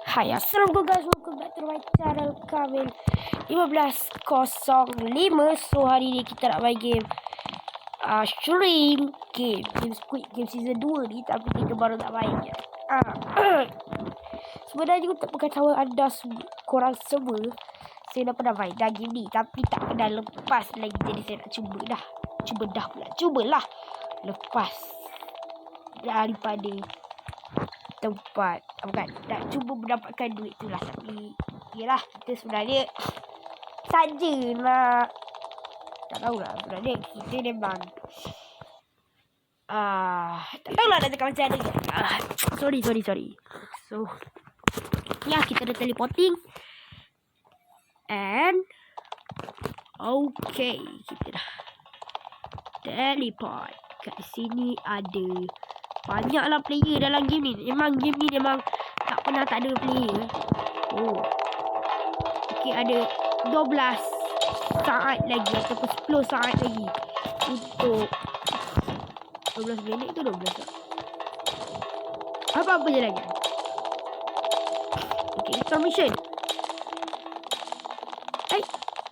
Hai, assalamualaikum guys, welcome back to my channel Kamil 1505. So hari ni kita nak main game Stream Game Squid Game Season 2 ni. Tapi kita baru nak main je. Sebenarnya untuk pengetahuan anda korang semua, saya dah pernah main dah game ni, tapi tak pernah lepas lagi. Jadi saya nak cubalah lepas daripada tempat nak cuba mendapatkan duit tu lah. Tapi yelah, kita sebenarnya saja nak, tak tahulah sebenarnya kita memang tak tahulah nak cakap macam mana. Sorry. So ya, kita ada teleporting and okay, kita dah teleport. Kat sini ada banyaklah player dalam game ni. Memang game ni memang tak pernah tak ada player. Oh, okay, ada 12 saat lagi ataupun 10 saat lagi untuk 12 minit ke 12 saat. Apa-apa je lagi. Okay, information.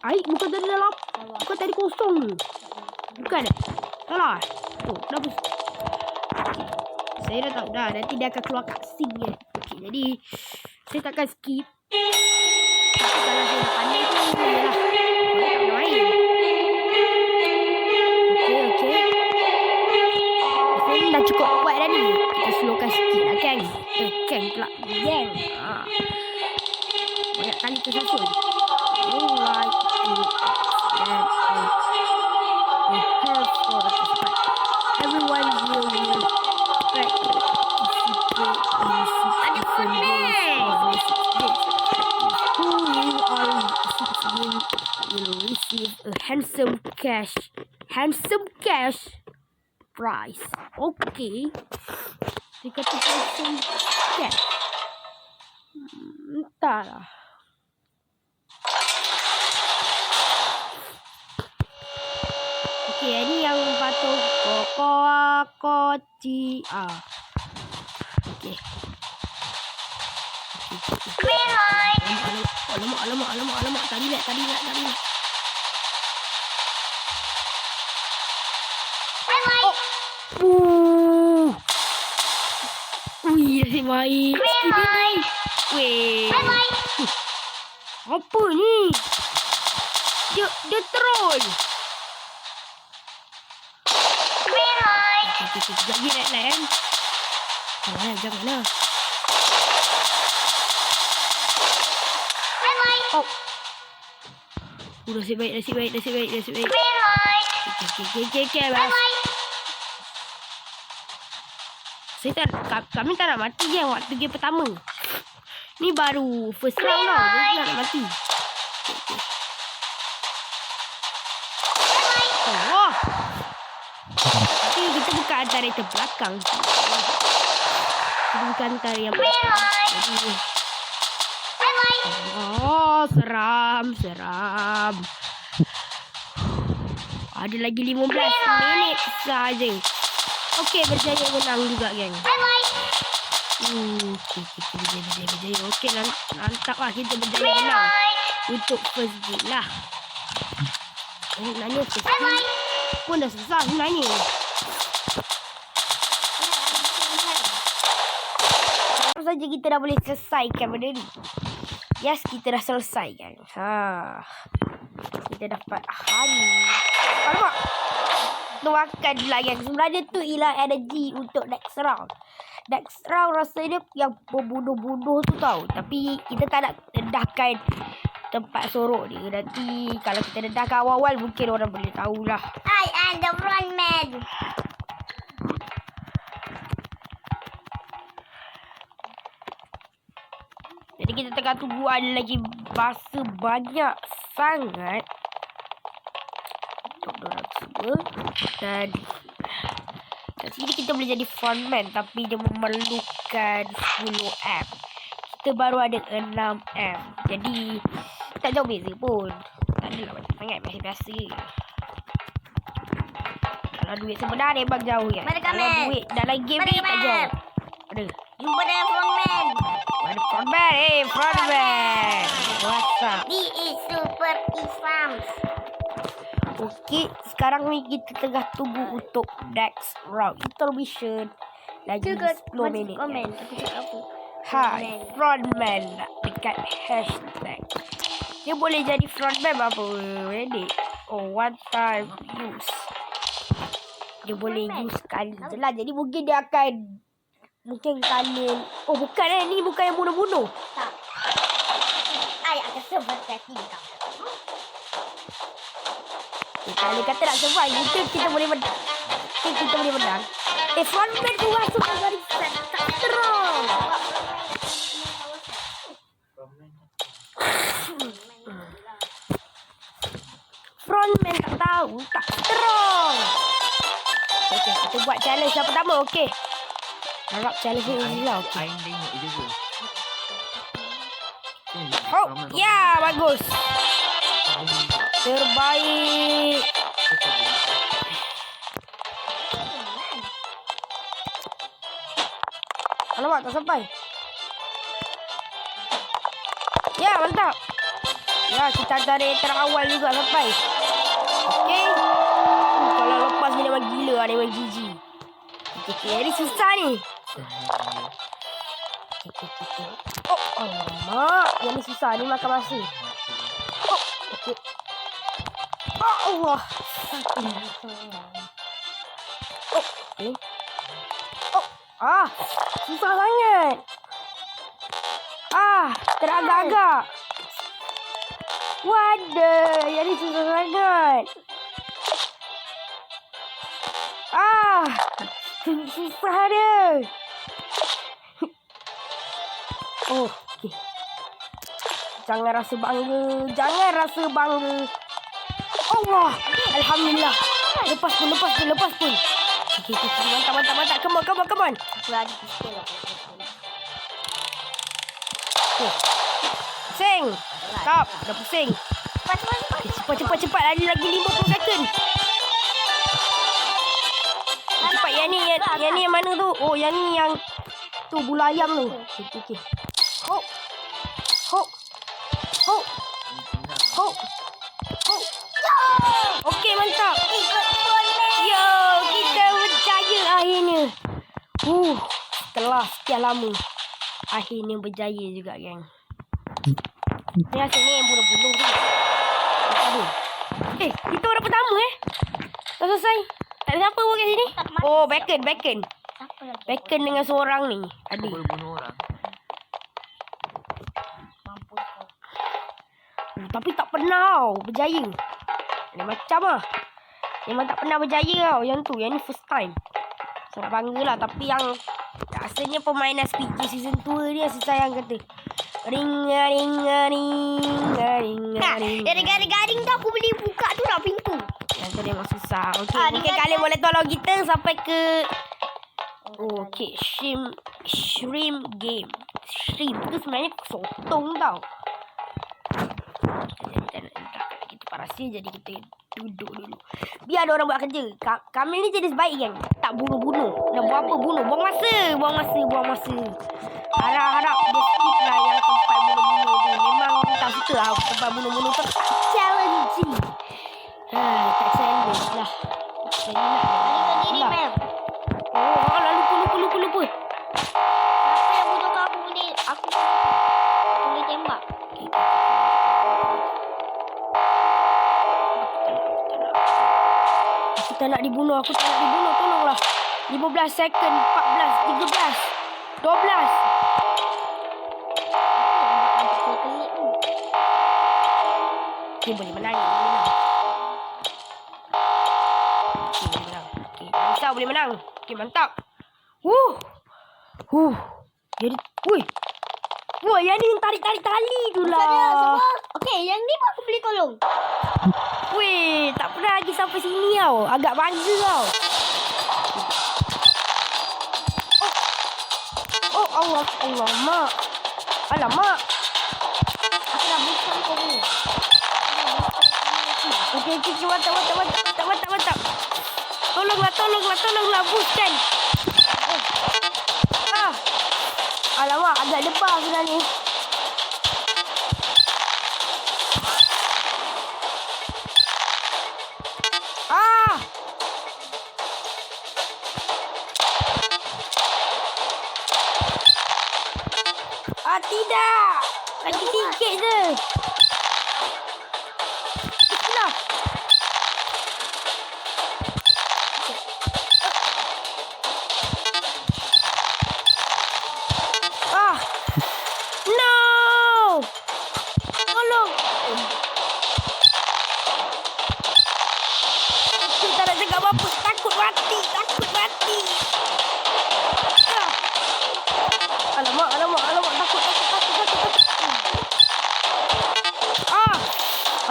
Bukan tadi dalam, bukan tadi kosong ke? Bukan salah. Oh, kenapa? Saya dah tahu dah, nanti dia akan keluar cutscene je. Okay, jadi saya takkan skip. Tapi kalau saya dah pandai tu, yalah, saya tak main. Okay. Saya dah cukup kuat dah ni. Kita slowkan sikit lah kan. Kan pula gang. Banyak kali tersasul. Alright. Everyone will will receive a handsome cash prize. Okay. Dia kata handsome cash. Entahlah. Okay, ini yang patut koci. Okay. Green light. Alamak. Tadi nak. Nasib baik. Green light. Weh. Apa ni? Dia troll. Green light. Sekejap lagi red light kan. Jangan lah. Oh. Nasib baik. Green light. Okay, bas. Kami tak nak mati je waktu game pertama. Ni baru first round tau. Dia nak mati. Oh. Tapi kita bukan antara yang terbelakang. Kita bukan antara yang belakang. Jadi seram. Ada lagi 15 minit saja. Okey, berjaya menang juga, geng. Berjaya. Okey, mantap lah kita berjaya menang untuk first game lah. Sebenarnya first game pun dah susah sebenarnya. Baru saja kita dah boleh selesaikan benda ni. Yes, kita dah selesai kan. Kita dapat honey. Alamak. Makan pula yang sebenarnya tu ialah energy untuk next round. Next round rasanya yang membunuh-bunuh tu tau. Tapi kita tak nak dedahkan tempat sorok ni. Nanti kalau kita dedahkan awal-awal mungkin orang boleh tahulah. I am the front man. Jadi kita tengah tunggu, ada lagi masa banyak sangat untuk dorang semua. Dan kat sini kita boleh jadi frontman, tapi dia memerlukan 10M. Kita baru ada 6M. Jadi tak jauh beza pun. Tak adalah banyak sangat, biasa-biasa. Kalau duit sebenar memang jauh kan. Kalau duit dalam game ni tak jauh. Ada. Jumpa dengan frontman. Ada frontman. Frontman. What's up? This is Super Islam. Okey, sekarang ni kita tengah tunggu untuk next round intermission. Lagi 10 minit. Komen. Aku cakap apa? Hai, frontman dekat hashtag. Dia boleh jadi frontman apa? Ready? Oh, one time use. Dia boleh use sekali je lah. Jadi mungkin dia akan kali. Oh, bukan ni bukan yang bunuh-bunuh. Tak. Ayah akan seperti kau. Kalau kata nak survive, mungkin kita boleh menang. Kita boleh menang. Frontman tu masuk ke garis set. Tak terong. Frontman tak tahu. Tak terong. Okey, kita buat challenge yang pertama. Okey. Harap challenge ni lah. Okey. Ain tengok je ke? Oh, ya, bagus. Terbaik. Alamak, tak sampai. Ya, mantap. Ya, kita dari terawal juga sampai. Okey. Kalau lepas ni memang gila ni, memang GG. Okey, ini susah ni. Oh, alamak. Yang ni susah ni, makan masa. Oh, okey. Oh, Allah. Oh, okey. Oh, susah sangat. Teragak-agak. Waduh, yang ni susah sangat. Susah dia. Oh, okey. Jangan rasa bangga. Jangan rasa bangga. Allah. Alhamdulillah. Lepas pun. Okey. Mantap. Come on. Aku lagi pistol lah. Okay. Pusing. Stop. Dah pusing. Cepat. Lagi 50 second. Cepat. Yang ni yang mana tu? Oh, yang ni yang tu bulu ayam tu. Okey. Hop. Okey, mantap. Yo, kita berjaya akhirnya. Setelah sekian lama. Akhirnya berjaya juga, geng. Ni asalnya yang bunuh-bunuh tu. Kita orang pertama dah selesai. Tak ada siapa pun kat sini. Oh, bacon. Bacon dengan seorang ni. Ada. Boleh bunuh orang. Tapi tak pernah berjaya. Ni macam lah. Memang tak pernah berjaya tau. Yang ni first time. So, nak bangga lah. Tapi yang rasanya permainan Squid Game season 2 ni asyik sayang kata. Ring. Dari garing tu aku boleh buka tu dah pintu. Yang tu memang susah. Okey, mungkin kalian boleh tolong kita sampai ke okey, shrimp game. Shrimp tu sebenarnya sotong tau. Kita parasi, jadi kita duduk dulu. Biar ada orang buat kerja. Kami ni jenis baik, geng. Tak bunuh-bunuh. Nak buat apa bunuh? Buang masa. Harap dia skip lah yang tempat bunuh-bunuh tu. Memang tak suka lah tempat bunuh-bunuh tu. Challenging. Tak challenge lah. Jadi nak Diri mem. Oh, lupa. Siapa yang bunuh kau aku boleh tembak. Aku tak nak dibunuh. Tolonglah. 15 second, 14, 13, 12. Okay, boleh menang. Okay, tak boleh menang. Okay, mantap. Jadi, wah, yang ni yang tarik tali tu lah. Okey, yang ni pun aku boleh tolong. Weh, tak pernah lagi sampai sini tau. Agak bangga tau. Oh, Allah, mak. Alamak. Aku dah bukan kau ni. Okey, mantap. Tolonglah, buskan. Alamak, agak debar sebenarnya. Ah! Ah, tidak! Lagi sikit je. Bismillah. Ah! No! Tolong! Aku tak nak cakap apa-apa. Takut mati. Takut mati. Ah! Alamak. Takut. Ah!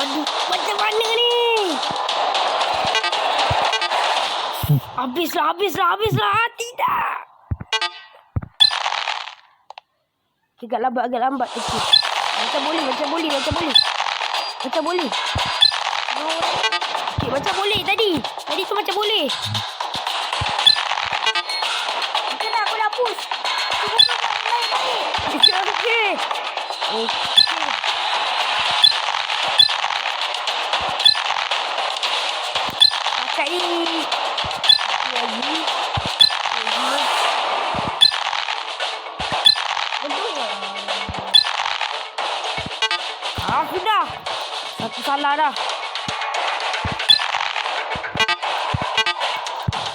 Aduh, macam mana ni? Habislah. Ah, tidak. Agak lambat. Okay. Macam boleh. Okay, macam boleh tadi. Tadi tu macam boleh. Macam nak aku dah push. Cuba kau nak baik. Okay. Kakak ni. Lagi. Ah, sudah. Satu salah dah.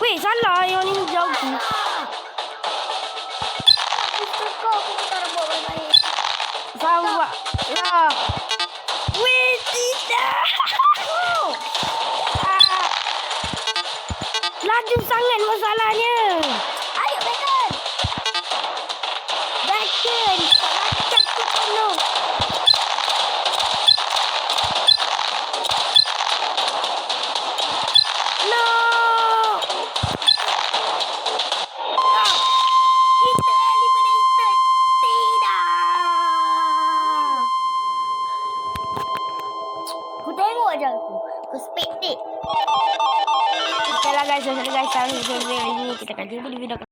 Weh, salah yang ni jauh tu. Aku tak nak buat baik-baik. Sabar lah. Weh, tidak. Ah. Laju sangat masalahnya. Ayo, Bacon. Bacon. Macam tu penuh. No. Ah. Kita eliminated. Tidak. Aku tengok je aku. Aku spectate. Okay lah guys. Sampai hari ini kita akan jumpa di video